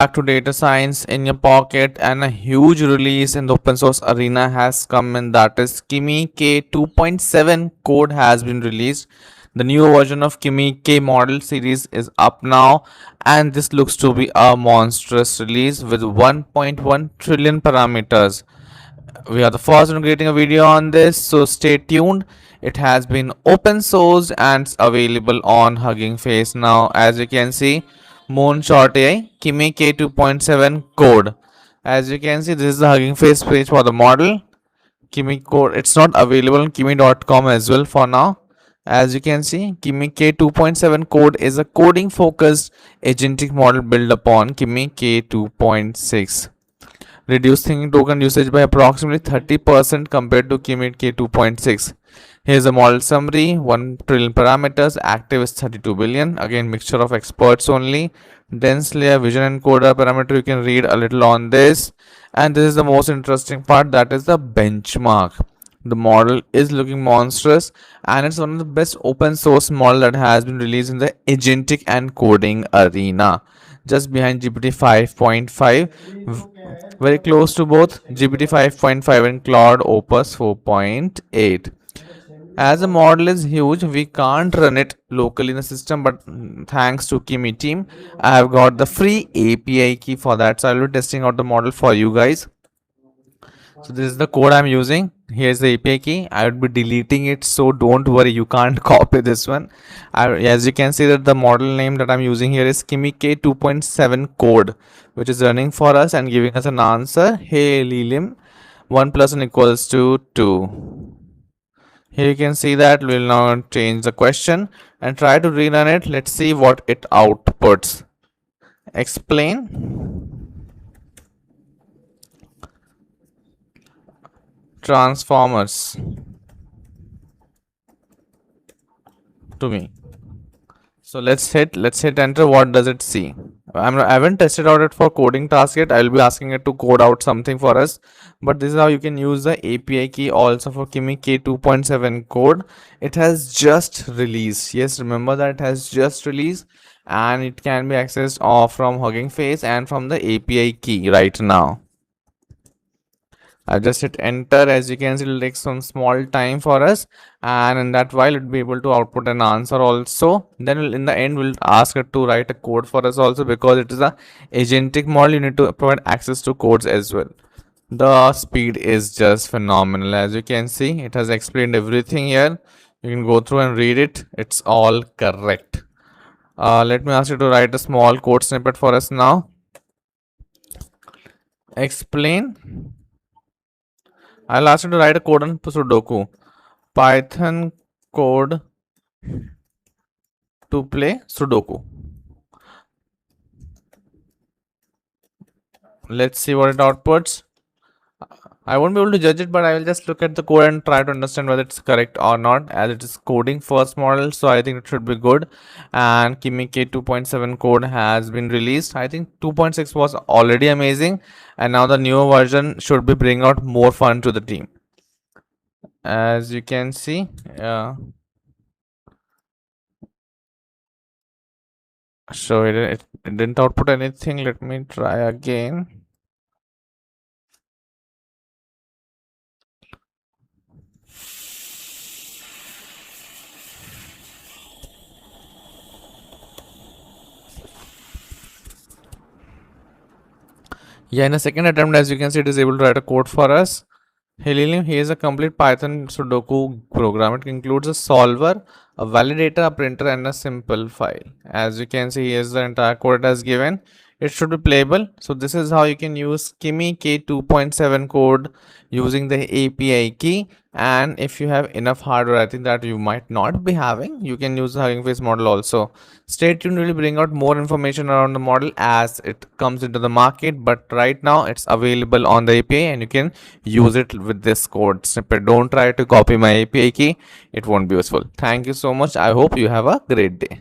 Back to data science in your pocket, and a huge release in the open source arena has come in, that is Kimi K2.7 code has been released. The new version of Kimi K model series is up now, and this looks to be a monstrous release with 1.1 trillion parameters. We are the first in creating a video on this, so stay tuned. It has been open sourced and it's available on Hugging Face now. As you can see, Moonshot AI Kimi K2.7 code. As you can see, this is the Hugging Face page for the model. Kimi code, it's not available on kimi.com as well for now. As you can see, Kimi K2.7 code is a coding focused agentic model built upon Kimi K2.6, reducing token usage by approximately 30% compared to Kimi K2.6. Here's a model summary: 1 trillion parameters, active is 32 billion. Again, mixture of experts only. Dense layer, vision encoder parameter, you can read a little on this. And this is the most interesting part, that is the benchmark. The model is looking monstrous, and it's one of the best open source model that has been released in the agentic and coding arena, just behind GPT 5.5, very close to both GPT 5.5 and Claude Opus 4.8. As the model is huge, we can't run it locally in the system, but thanks to Kimi team, I have got the free API key for that, so I'll be testing out the model for you guys. So this is the code I'm using. Here's the API key. I would be deleting it, so don't worry, you can't copy this one. As you can see, that the model name that I'm using here is Kimi K2.7 code, which is running for us and giving us an answer. Hey Lilim, 1 plus 1 equals to 2. Here you can see that. We'll now change the question and try to rerun it. Let's see what it outputs. Explain transformers to me. So let's hit enter. What does it see? I haven't tested out it for coding task yet. I'll be asking it to code out something for us, but this is how you can use the API key also for Kimi K2.7 code. It has just released. Yes, remember that it has just released, and it can be accessed from Hugging Face and from the API key right now. I just hit enter. As you can see, it will take some small time for us, and in that while it will be able to output an answer also. Then in the end, we'll ask it to write a code for us also, because it is a agentic model. You need to provide access to codes as well. The speed is just phenomenal. As you can see, it has explained everything here. You can go through and read it. It's all correct. Let me ask you to write a small code snippet for us now. Explain. I'll ask you to write a code on Sudoku. Python code to play Sudoku. Let's see what it outputs. I won't be able to judge it, but I will just look at the code and try to understand whether it's correct or not, as it is coding first model, so I think it should be good. And Kimi K2.7 code has been released. I think 2.6 was already amazing, and now the newer version should be bringing out more fun to the team. As you can see, so it didn't output anything. Let me try again. Yeah, in a second attempt, as you can see, it is able to write a code for us. Hey Lilium, here's a complete Python Sudoku program. It includes a solver, a validator, a printer, and a simple file. As you can see, here's the entire code it has given. It should be playable. So this is how you can use Kimi K2.7 code using the API key. And if you have enough hardware, I think that you might not be having, you can use the Hugging Face model also. Stay tuned, we'll bring out more information around the model as it comes into the market, but right now it's available on the API and you can use it with this code snippet. Don't try to copy my API key, it won't be useful. Thank you so much. I hope you have a great day.